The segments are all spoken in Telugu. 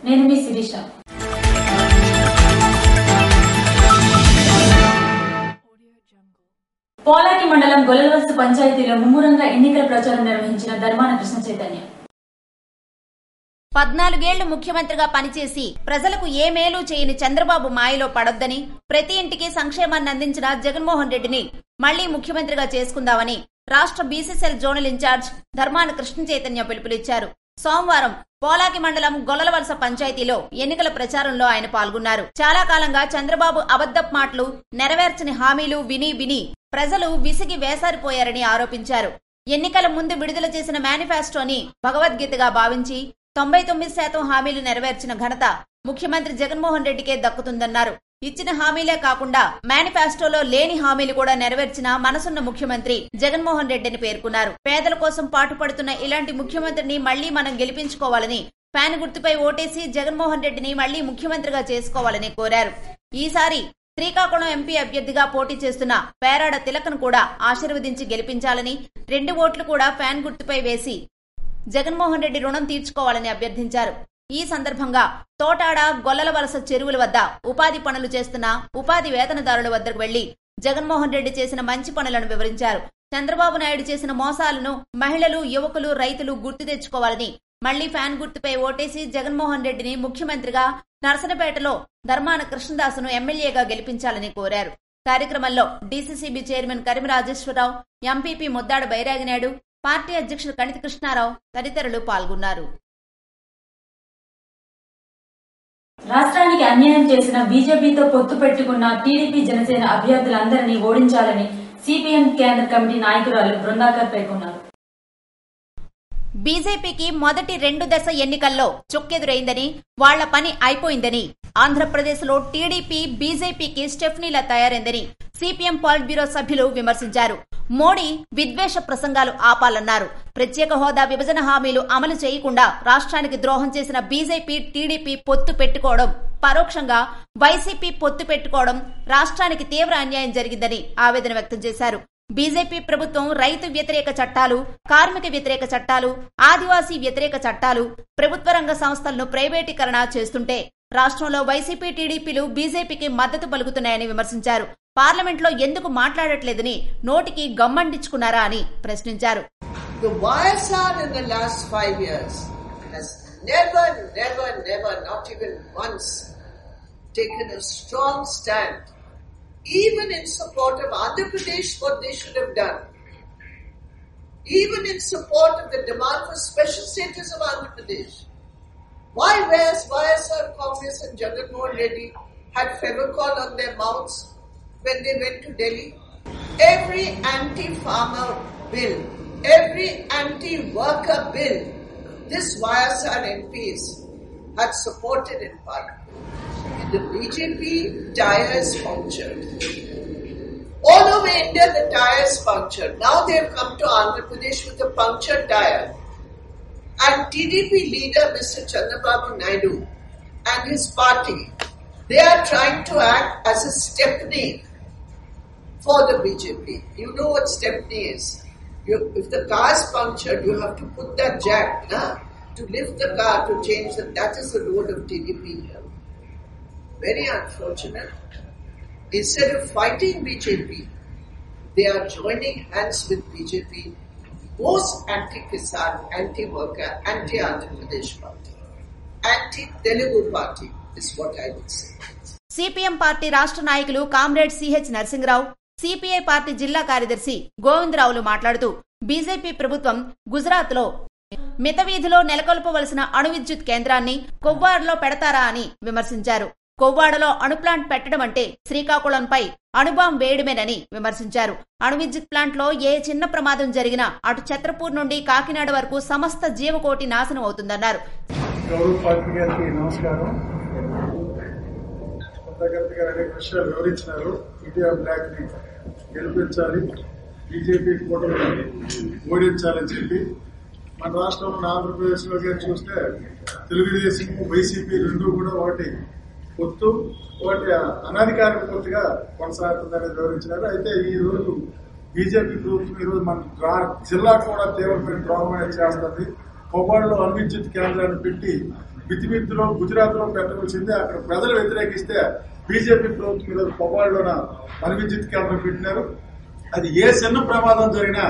నేను మీ శిరీష. పోలాకి మండలం గొల్లలవలస పంచాయతీలో ముమ్మరంగా ఎన్నికల ప్రచారం నిర్వహించిన ధర్మాన కృష్ణ చైతన్య. 14 ఏళ్లు ముఖ్యమంత్రిగా పనిచేసి ప్రజలకు ఏ మేలు చేయని చంద్రబాబు మాయలో పడొద్దని, ప్రతి ఇంటికి సంక్షేమాన్ని అందించిన జగన్మోహన్ రెడ్డిని మళ్లీ ముఖ్యమంత్రిగా చేసుకుందామని రాష్ట్ర BCCL zonal incharge Dharmana Krishna Chaitanya పిలుపునిచ్చారు. సోమవారం పోలాకి మండలం గొల్లలవలస పంచాయతీలో ఎన్నికల ప్రచారంలో ఆయన పాల్గొన్నారు. చాలా కాలంగా చంద్రబాబు అబద్దపు మాటలు, నెరవేర్చని హామీలు విని ప్రజలు విసిగి వేసారిపోయారని ఆరోపించారు. ఎన్నికల ముందు విడుదల చేసిన మేనిఫెస్టోని భగవద్గీతగా భావించి 99% హామీలు నెరవేర్చిన ఘనత ముఖ్యమంత్రి జగన్మోహన్ రెడ్డికే దక్కుతుందన్నారు. ఇచ్చిన హామీలే కాకుండా మేనిఫెస్టోలో లేని హామీలు కూడా నెరవేర్చిన మనసున్న ముఖ్యమంత్రి జగన్మోహన్ రెడ్డిని పేర్కొన్నారు. పేదల కోసం పాటుపడుతున్న ఇలాంటి ముఖ్యమంత్రిని మళ్లీ మనం గెలిపించుకోవాలని, ఫ్యాన్ గుర్తుపై ఓటేసి జగన్మోహన్ రెడ్డిని మళ్లీ ముఖ్యమంత్రిగా చేసుకోవాలని కోరారు. ఈసారి శ్రీకాకుళం ఎంపీ అభ్యర్థిగా పోటీ చేస్తున్న పేరాడ తిలకను కూడా ఆశీర్వదించి గెలిపించాలని, 2 ఓట్లు కూడా ఫ్యాన్ గుర్తుపై వేసి జగన్మోహన్ రెడ్డి రుణం తీర్చుకోవాలని అభ్యర్థించారు. ఈ సందర్భంగా తోటాడ, గొల్లలవలస చెరువుల వద్ద ఉపాధి పనులు చేస్తున్న ఉపాధి వేతనదారుల వద్దకు వెళ్లి జగన్మోహన్ రెడ్డి చేసిన మంచి పనులను వివరించారు. చంద్రబాబు నాయుడు చేసిన మోసాలను మహిళలు, యువకులు, రైతులు గుర్తు తెచ్చుకోవాలని, మళ్లీ ఫ్యాన్ గుర్తుపై ఓటేసి జగన్మోహన్ రెడ్డిని ముఖ్యమంత్రిగా, నర్సనపేటలో ధర్మాన కృష్ణదాసును ఎమ్మెల్యేగా గెలిపించాలని కోరారు. కార్యక్రమంలో DCCB chairman Karimi Rajeswararao, MPP Muddada Bairaginaidu, party అధ్యక్షుడు కణితి కృష్ణారావు తదితరులు పాల్గొన్నారు. రాష్ట్రానికి అన్యాయం చేసిన బీజేపీతో పొత్తు పెట్టుకున్న టీడీపీ, జనసేన అభ్యర్థులందరినీ ఓడించాలని సిపిఎం కేంద్ర కమిటీ నాయకురాలు బృందాకర్ పేర్కొన్నారు. బీజేపీకి మొదటి 2 దశ ఎన్నికల్లో చుక్కెదురైందని, వాళ్ల పని అయిపోయిందని, ఆంధ్రప్రదేశ్ లో టీడీపీ, బీజేపీకి స్టెఫ్నీలా తయారైందని సిపిఎం పాలిట్ బ్యూరో సభ్యులు విమర్శించారు. మోడీ విద్వేష ప్రసంగాలు ఆపాలన్నారు. ప్రత్యేక హోదా, విభజన హామీలు అమలు చేయకుండా రాష్ట్రానికి ద్రోహం చేసిన బీజేపీ, టీడీపీ పొత్తు పెట్టుకోవడం, పరోక్షంగా వైసీపీ పొత్తు పెట్టుకోవడం రాష్ట్రానికి తీవ్ర అన్యాయం జరిగిందని ఆవేదన వ్యక్తం చేశారు. బీజేపీ ప్రభుత్వం రైతు వ్యతిరేక చట్టాలు, కార్మిక వ్యతిరేక చట్టాలు, ఆదివాసీ వ్యతిరేక చట్టాలు, ప్రభుత్వ రంగ సంస్థలను ప్రైవేటీకరణ చేస్తుంటే రాష్ట్రంలో వైసీపీ, టీడీపీలు బీజేపీకి మద్దతు పలుకుతున్నాయని విమర్శించారు. పార్లమెంట్లో ఎందుకు మాట్లాడట్లేదని నోటికి గమ్మండించుకున్నారా అని ప్రశ్నించారు. The YSR in the last 5 years has never, not even once taken a strong stand, even in support of Andhra Pradesh, what they should have done, even in support of the demand for special status of Andhra Pradesh. Why YSR, Congress and Jagan Mohan Reddy had Fevicol on their mouths when they went to Delhi? Every anti-farmer bill, every anti-worker bill, this YSR MPs had supported in Parliament. The BJP tires punctured. All over India the tires punctured. Now they have come to Andhra Pradesh with a punctured tire. And TDP leader Mr. Chandrababu Naidu and his party, they are trying to act as a stepney for the BJP. You know what stepney is. If the car is punctured, you have to put that jack to lift the car to change the. That is the role of TDP here. Very unfortunate. Instead of fighting BJP, they are joining hands with BJP, most anti-Kisan, anti-worker, anti-Andhra Pradesh party, anti-Telugu party is what I would say. CPM party రాష్ట్ర నాయకులు comrade CH Narasingarao, CPI party జిల్లా కార్యదర్శి గోవిందరావులు మాట్లాడుతూ బీజేపీ ప్రభుత్వం గుజరాత్ లో మితవీధిలో నెలకొల్పవలసిన అణు విద్యుత్ కేంద్రాన్ని కొవ్వాడలో పెడతారా అని విమర్శించారు. కొవ్వాడలో అణు ప్లాంట్ పెట్టడం అంటే శ్రీకాకుళంపై అణుబాం వేయడమేనని విమర్శించారు. అణు విద్యుత్ ప్లాంట్ లో ఏ చిన్న ప్రమాదం జరిగినా అటు ఛత్రపూర్ నుండి కాకినాడ వరకు సమస్త జీవకోటి నాశనం అవుతుందన్నారు. బీజేపీ కూటమిని ఓడించాలని చెప్పి మన రాష్ట్రంలో ఆంధ్రప్రదేశ్ లో చూస్తే తెలుగుదేశం, వైసీపీ రెండు కూడా ఒకటి పొత్తు, ఒకటి అనధికారిక పొత్తుగా కొనసాగుతుందని వివరించినారు. అయితే ఈ రోజు బీజేపీ ప్రభుత్వం ఈరోజు మన జిల్లా కూడా తీవ్రమైన ద్రోహం అనేది చేస్తుంది. కొవ్వాడలో అణు విద్యుత్ కేంద్రాన్ని పెట్టి బితిమిత్తులో గుజరాత్ లో పెట్టవలసింది. అక్కడ ప్రజలు వ్యతిరేకిస్తే బీజేపీ ప్రభుత్వం మీద పొగాళ్ళలోన మన విద్యుత్ కేంద్రం పెట్టినారు. అది ఏ చిన్న ప్రమాదం జరిగినా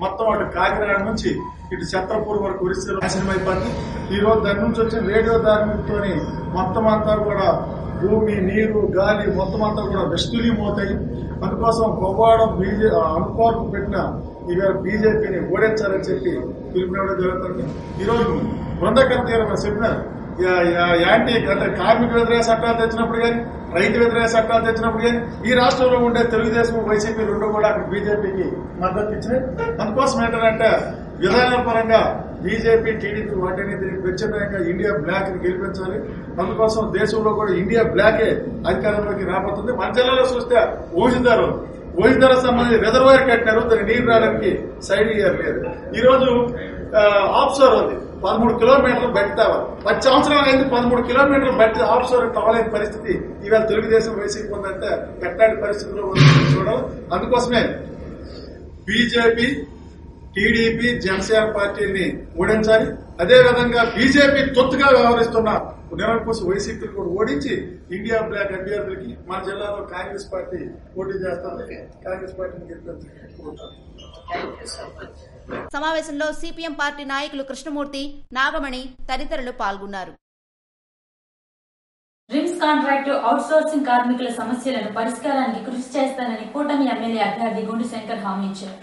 మొత్తం అటు కాకినాడ నుంచి ఇటు ఛత్రపూర్ వరకు ఒరిస్సాలో నాశనం అయిపోతుంది. ఈ రోజు దాని నుంచి వచ్చిన రేడియో దానితో మొత్తం అంతా కూడా భూమి, నీరు, గాలి మొత్తం అంతా కూడా విస్తూర్యమవుతాయి. అందుకోసం పొవ్వాడం అనుకోరకు పెట్టిన ఇవాళ బీజేపీని ఓడించాలని చెప్పి పిలుపునివ్వడం జరుగుతుంది. ఈరోజు బృందాకర్ గారు చెప్పినారు, యాంటీ అంటే కార్మిక వ్యతిరేక చట్టాలు తెచ్చినప్పుడు కానీ, రైతు వ్యతిరేక చట్టాలు తెచ్చినప్పుడు కానీ ఈ రాష్ట్రంలో ఉండే తెలుగుదేశం, వైసీపీ రెండు కూడా అక్కడ బీజేపీకి మద్దతు ఇచ్చినాయి. అందుకోసం ఏంటంటే విధానాల పరంగా బీజేపీ, టీడీపీ వాటిని దీనికి ప్రత్యేకంగా ఇండియా బ్లాక్ ని గెలిపించాలి. అందుకోసం దేశంలో కూడా ఇండియా బ్లాకే అధికారంలోకి రాబోతుంది. మన జిల్లాలో చూస్తే ఓజిదారు సంబంధించి రిజర్వాయర్ కట్టినారు, దానికి నీరు రావడానికి సైడ్ ఇయర్ లేదు. ఈ రోజు ఆఫ్షోర్ ఉంది 13 కిలోమీటర్లు బట్టి తవ్వాలి. 10 సంవత్సరాలు అయింది 13 కిలోమీటర్లు బట్టి ఆఫ్షోర్ తవ్వలేని పరిస్థితి ఇవాళ తెలుగుదేశం వైసీపీ ఉందంటే ఎట్లాంటి పరిస్థితుల్లో చూడాలి. అందుకోసమే బీజేపీ, టీడీపీ, జనసేన పార్టీని ఓడించాలి. అదేవిధంగా బీజేపీ తొత్తుగా వ్యవహరిస్తున్న నిరంకుశ వైసీపీని కూడా ఓడించి ఇండియా బ్లాక్ అభ్యర్థులకి మన జిల్లాలో కాంగ్రెస్ పార్టీ పోటీ చేస్తుంది. కాంగ్రెస్ పార్టీని గెలిపించాలి. సమావేశంలో సిపిఎం పార్టీ నాయకులు కృష్ణమూర్తి, నాగమణి తదితరులు పాల్గొన్నారు. రిమ్స్ కాంట్రాక్టు అవుట్సోర్సింగ్ కార్మికుల సమస్యలను పరిష్కారానికి కృషి చేస్తానని కూటమి ఎమ్మెల్యే అభ్యర్థి గుండు శంకర్ హామీ ఇచ్చారు.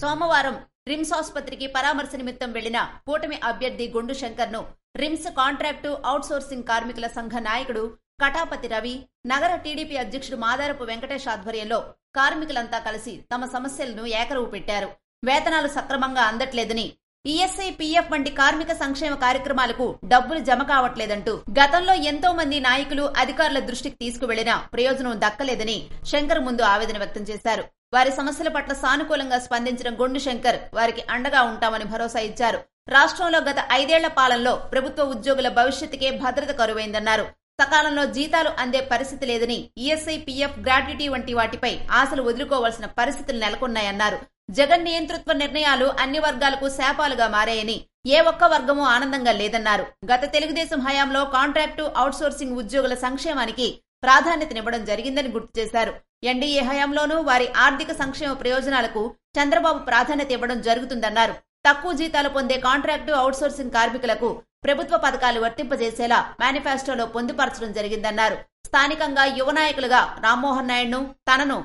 సోమవారం రిమ్స్ ఆసుపత్రికి పరామర్శ నిమిత్తం వెళ్లిన కూటమి అభ్యర్థి గుండు శంకర్ ను రిమ్స్ కాంట్రాక్టు అవుట్సోర్సింగ్ కార్మికుల సంఘ నాయకుడు కటాపతి రవి, నగర టీడీపీ అధ్యక్షుడు మాదారపు వెంకటేష్ ఆధ్వర్యంలో కార్మికులంతా కలిసి తమ సమస్యలను ఏకరువు పెట్టారు. వేతనాలు సక్రమంగా అందట్లేదని, ఈఎస్ఐ, పీఎఫ్ వంటి కార్మిక సంక్షేమ కార్యక్రమాలకు డబ్బులు జమ కావట్లేదంటూ గతంలో ఎంతో మంది నాయకులు, అధికారుల దృష్టికి తీసుకువెళ్లినా ప్రయోజనం దక్కలేదని శంకర్ ముందు ఆవేదన వ్యక్తం చేశారు. వారి సమస్యల పట్ల సానుకూలంగా స్పందించిన గుండు శంకర్ వారికి అండగా ఉంటామని భరోసా ఇచ్చారు. రాష్ట్రంలో గత 5 ఏళ్ల పాలనలో ప్రభుత్వ ఉద్యోగుల భవిష్యత్తుకే భద్రత కరువైందన్నారు. సకాలంలో జీతాలు అందే పరిస్థితి లేదని, ఈఎస్ఐ, పీఎఫ్, గ్రాట్యుటీ వంటి వాటిపై ఆశలు వదులుకోవాల్సిన పరిస్థితులు నెలకొన్నాయన్నారు. జగన్ నియంతృత్వ నిర్ణయాలు అన్ని వర్గాలకు శాపాలుగా మారాయని, ఏ ఒక్క వర్గమూ ఆనందంగా లేదన్నారు. గత తెలుగుదేశం హయాంలో కాంట్రాక్టు అవుట్సోర్సింగ్ ఉద్యోగుల సంక్షేమానికి ప్రాధాన్యతనివ్వడం జరిగిందని గుర్తు చేశారు. ఎన్డీఏ హయాంలోనూ వారి ఆర్థిక సంక్షేమ ప్రయోజనాలకు చంద్రబాబు ప్రాధాన్యత ఇవ్వడం జరుగుతుందన్నారు. తక్కువ జీతాలు పొందే కాంట్రాక్టు అవుట్సోర్సింగ్ కార్మికులకు ప్రభుత్వ పథకాలు వర్తింపజేసేలా మేనిఫెస్టోలో పొందుపరచడం జరిగిందన్నారు. స్థానికంగా యువ నాయకులుగా రామ్మోహన్ నాయుడును, తనను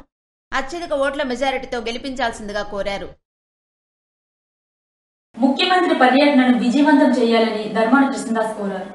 అత్యధిక ఓట్ల మెజారిటీతో గెలిపించాల్సిందిగా కోరారు. ముఖ్యమంత్రి పర్యటనను విజయవంతం చేయాలని ధర్మాన కృష్ణదాస్ కోరారు.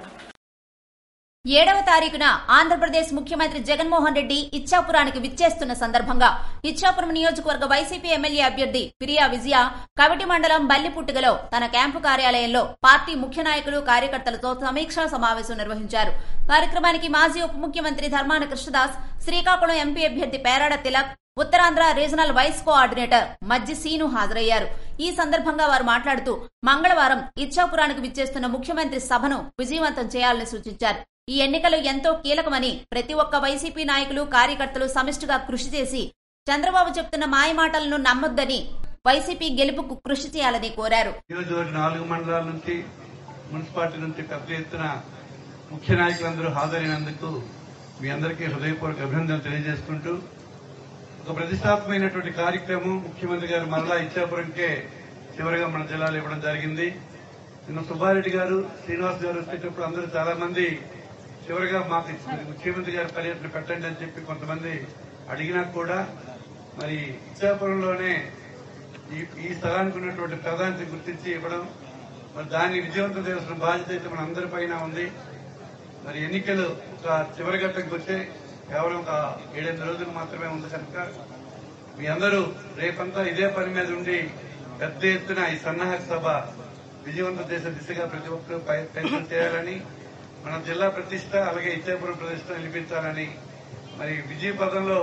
7వ తారీఖున ఆంధ్రప్రదేశ్ ముఖ్యమంత్రి జగన్మోహన్ రెడ్డి ఇచ్చాపురానికి విచ్చేస్తున్న సందర్భంగా ఇచ్చాపురం నియోజకవర్గ వైసీపీ ఎమ్మెల్యే అభ్యర్థి పిరియా విజయ కవిటి మండలం బల్లిపుట్టుగలో తన క్యాంపు కార్యాలయంలో పార్టీ ముఖ్య నాయకులు, కార్యకర్తలతో సమీక్షా సమావేశం నిర్వహించారు. కార్యక్రమానికి మాజీ ఉప ముఖ్యమంత్రి ధర్మాన కృష్ణదాస్, శ్రీకాకుళం ఎంపీ అభ్యర్థి Perada Tilak, Uttarandhra regional vice coordinator Majji Seenu హాజరయ్యారు. ఈ సందర్భంగా వారు మాట్లాడుతూ మంగళవారం ఇచ్చాపురానికి విచ్చేస్తున్న ముఖ్యమంత్రి సభను విజయవంతం చేయాలని సూచించారు. ఈ ఎన్నికలు ఎంతో కీలకమని, ప్రతి ఒక్క వైసీపీ నాయకులు, కార్యకర్తలు సమిష్టిగా కృషి చేసి చంద్రబాబు చెప్తున్న మాయమాటలను నమ్మొద్దని, వైసీపీ గెలుపుకు కృషి చేయాలని కోరారు. 4 మండలాల నుంచి, మున్సిపాలిటీ నుంచి పెద్ద ఎత్తున ముఖ్య నాయకులందరూ హాజరైనందుకు మీ అందరికీ హృదయపూర్వక అభినందనలు తెలియజేసుకుంటూ, ఒక ప్రతిష్టాత్మకమైనటువంటి కార్యక్రమం ముఖ్యమంత్రి గారు మరలా ఇచ్చాపురంకే చివరిగా మన జిల్లాలో ఇవ్వడం జరిగింది. నిన్న సుబ్బారెడ్డి గారు, శ్రీనివాస్ గారు వచ్చేటప్పుడు అందరూ చాలా మంది చివరిగా మాకు ముఖ్యమంత్రి గారి పర్యటన పెట్టండి అని చెప్పి కొంతమంది అడిగినా కూడా మరి ఇచ్చాపురంలోనే ఈ స్థలానికి ఉన్నటువంటి ప్రాధాన్యత గుర్తించి ఇవ్వడం, మరి దాన్ని విజయవంతం చేయాల్సిన బాధ్యత అయితే మన అందరిపైన ఉంది. మరి ఎన్నికలు ఒక చివరి ఘట్టంకి వచ్చే కేవలం ఒక 7-8 రోజులు మాత్రమే ఉంది కనుక మీ అందరూ రేపంతా ఇదే పని మీద ఉండి పెద్ద ఎత్తున ఈ సన్నాహక సభ విజయవంతం చేసే దిశగా ప్రతి ఒక్కరూ ప్రయత్నం చేయాలని, మన జిల్లా ప్రతిష్ట అలాగే ఇచ్చాపురం ప్రతిష్ట నిలిపించాలని, మరి విజయ పదంలో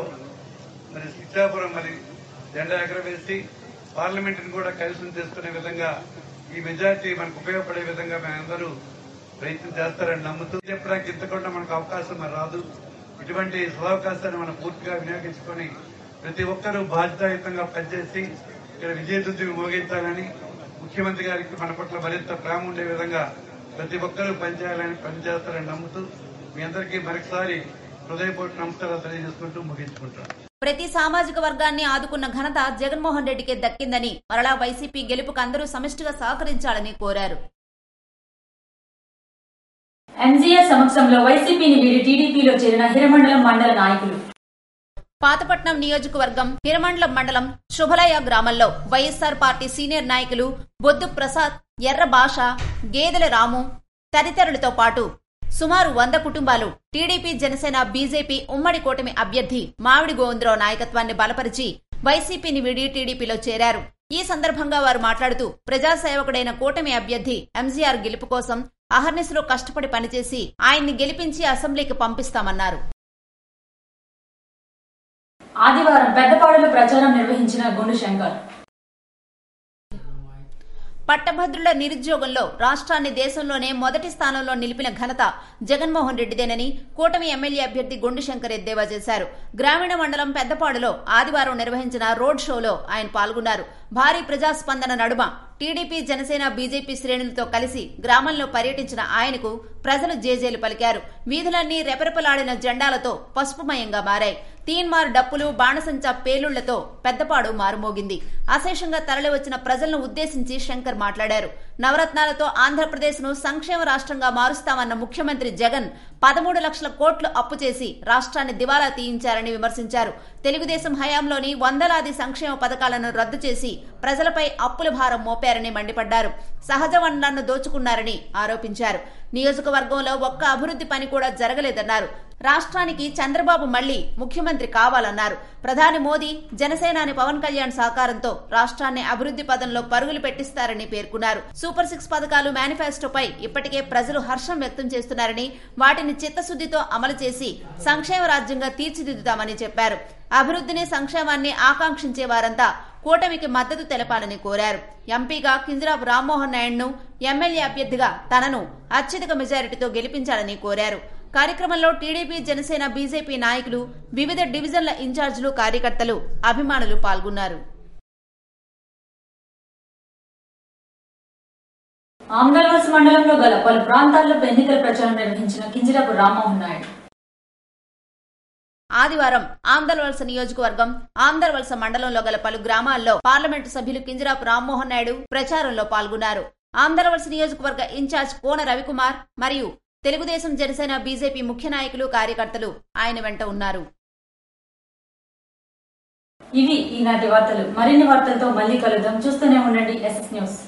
మరి ఇచ్చాపురం మరి జెండా ఎగరవేసి పార్లమెంటును కూడా కలిసి చేసుకునే విధంగా ఈ మెజార్టీ మనకు ఉపయోగపడే విధంగా మేమందరూ ప్రయత్నం చేస్తారని నమ్ముతూ, చెప్పడానికి ఇంతకుండా మనకు అవకాశం మరి రాదు. ఇటువంటి సదవకాశాన్ని మనం పూర్తిగా వినియోగించుకుని ప్రతి ఒక్కరూ బాధ్యతాయుతంగా పనిచేసి ఇక్కడ విజయదుద్ది మోగించాలని, ముఖ్యమంత్రి గారికి మన పట్ల మరింత ప్రేమ ఉండే విధంగా ప్రతి ఒక్కరూ పనిచేస్తారని నమ్ముతూ మీ అందరికీ మరొకసారి హృదయపూర్వక నమస్కారాలు తెలియజేసుకుంటూ ముగించుకుంటాం. ప్రతి సామాజిక వర్గాన్ని ఆదుకున్న ఘనత జగన్మోహన్ రెడ్డికే దక్కిందని, మరలా వైసీపీ గెలుపుకు అందరూ సమిష్టిగా సహకరించాలని కోరారు. ఎంజీఆర్ సమక్షంలో వైసీపీని వీడి టీడీపీలో చేరిన హిరమండలం మండల నాయకులు. పాతపట్నం నియోజకవర్గం హిరమండలం మండలం శుభలయ గ్రామంలో వైఎస్సార్ పార్టీ సీనియర్ నాయకులు బొద్దు ప్రసాద్, ఎర్ర భాష, గేదెల రాము తదితరులతో పాటు సుమారు 100 కుటుంబాలు టీడీపీ, జనసేన, బీజేపీ ఉమ్మడి కూటమి అభ్యర్థి మామిడి గోవిందరావు నాయకత్వాన్ని బలపరిచి వైసీపీని వీడి టీడీపీలో చేరారు. ఈ సందర్భంగా వారు మాట్లాడుతూ ప్రజాసేవకుడైన కూటమి అభ్యర్థి ఎంజీఆర్ గెలుపు కోసం అహర్నిశలో కష్టపడి పనిచేసి ఆయన్ని గెలిపించి అసెంబ్లీకి పంపిస్తామన్నారు. ఆదివారం పెద్దపాడులో ప్రచారం నిర్వహించిన గుండు శంకర్. పట్టభద్రుల నిరుద్యోగంలో రాష్ట్రాన్ని దేశంలోనే మొదటి స్థానంలో నిలిపిన ఘనత జగన్మోహన్ రెడ్డిదేనని కూటమి ఎమ్మెల్యే అభ్యర్థి గుండు శంకర్ ఎద్దేవా చేశారు. గ్రామీణ మండలం పెద్దపాడులో ఆదివారం నిర్వహించిన రోడ్ షోలో ఆయన పాల్గొన్నారు. భారీ ప్రజాస్పందన నడుమ టీడీపీ, జనసేన, బీజేపీ శ్రేణులతో కలిసి గ్రామంలో పర్యటించిన ఆయనకు ప్రజలు జేజేలు పలికారు. వీధులన్నీ రెపరెపలాడిన జెండాలతో పసుపుమయంగా మారాయి. తీన్మార్ డప్పులు, బాణసంచా పేలుళ్లతో పెద్దపాడు మారుమోగింది. అశేషంగా తరలివచ్చిన ప్రజలను ఉద్దేశించి శంకర్ మాట్లాడారు. నవరత్నాలతో ఆంధ్రప్రదేశ్ ను సంక్షేమ రాష్ట్రంగా మారుస్తామన్న ముఖ్యమంత్రి జగన్ 13 లక్షల కోట్లు అప్పు చేసి రాష్ట్రాన్ని దివాలా తీయించారని విమర్శించారు. తెలుగుదేశం హయాంలోని వందలాది సంక్షేమ పథకాలను రద్దు చేసి ప్రజలపై అప్పుల భారం మోపారని మండిపడ్డారు. సహజ వనరులను దోచుకున్నారని ఆరోపించారు. నియోజకవర్గంలో ఒక్క అభివృద్ధి పని కూడా జరగలేదన్నారు. రాష్ట్రానికి చంద్రబాబు మళ్లీ ముఖ్యమంత్రి కావాలన్నారు. ప్రధాని మోదీ, జనసేనాని పవన్ కళ్యాణ్ సహకారంతో రాష్ట్రాన్ని అభివృద్ధి పదంలో పరుగులు పెట్టిస్తారని పేర్కొన్నారు. సూపర్ 6 పథకాలు మేనిఫెస్టోపై ఇప్పటికే ప్రజలు హర్షం వ్యక్తం చేస్తున్నారని, వాటిని చిత్తశుద్దితో అమలు చేసి సంక్షేమ రాజ్యంగా తీర్చిదిద్దుతామని చెప్పారు. అభివృద్ధిని, సంక్షేమాన్ని ఆకాంక్షించే వారంతా కూటమికి మద్దతు తెలపాలని కోరారు. ఎంపీగా కింజరాపు రామ్మోహన్ నాయుడును, ఎమ్మెల్యే అభ్యర్థిగా తనను అత్యధిక మెజారిటీతో గెలిపించాలని కోరారు. కార్యక్రమంలో టీడీపీ, జనసేన, బీజేపీ నాయకులు, వివిధ డివిజన్ల ఇన్ఛార్జీలు, కార్యకర్తలు, అభిమానులు పాల్గొన్నారు. ఆమ్దల్వలస మండలంలో గల పలు ప్రాంతాల్లో ఎన్నికల ప్రచారం నిర్వహించిన కింజరాపు రామ్మోహన్ నాయుడు. ఆదివారం ఆమ్దల్వలస నియోజకవర్గం ఆమ్దల్వలస మండలంలో గల పలు గ్రామాల్లో పార్లమెంటు సభ్యులు కింజరాపు రామ్మోహన్ నాయుడు ప్రచారంలో పాల్గొన్నారు. ఆమ్దల్వలస నియోజకవర్గ ఇన్ఛార్జ్ కోన రవికుమార్ మరియు తెలుగుదేశం, జనసేన, బీజేపీ ముఖ్య నాయకులు, కార్యకర్తలు ఆయన వెంట ఉన్నారు. ఇవి ఈనాటి వార్తలు. మరిన్ని వార్తలతో మళ్లీ కలుద్దాం. చూస్తూనే ఉండండి ఎస్ఎస్ న్యూస్.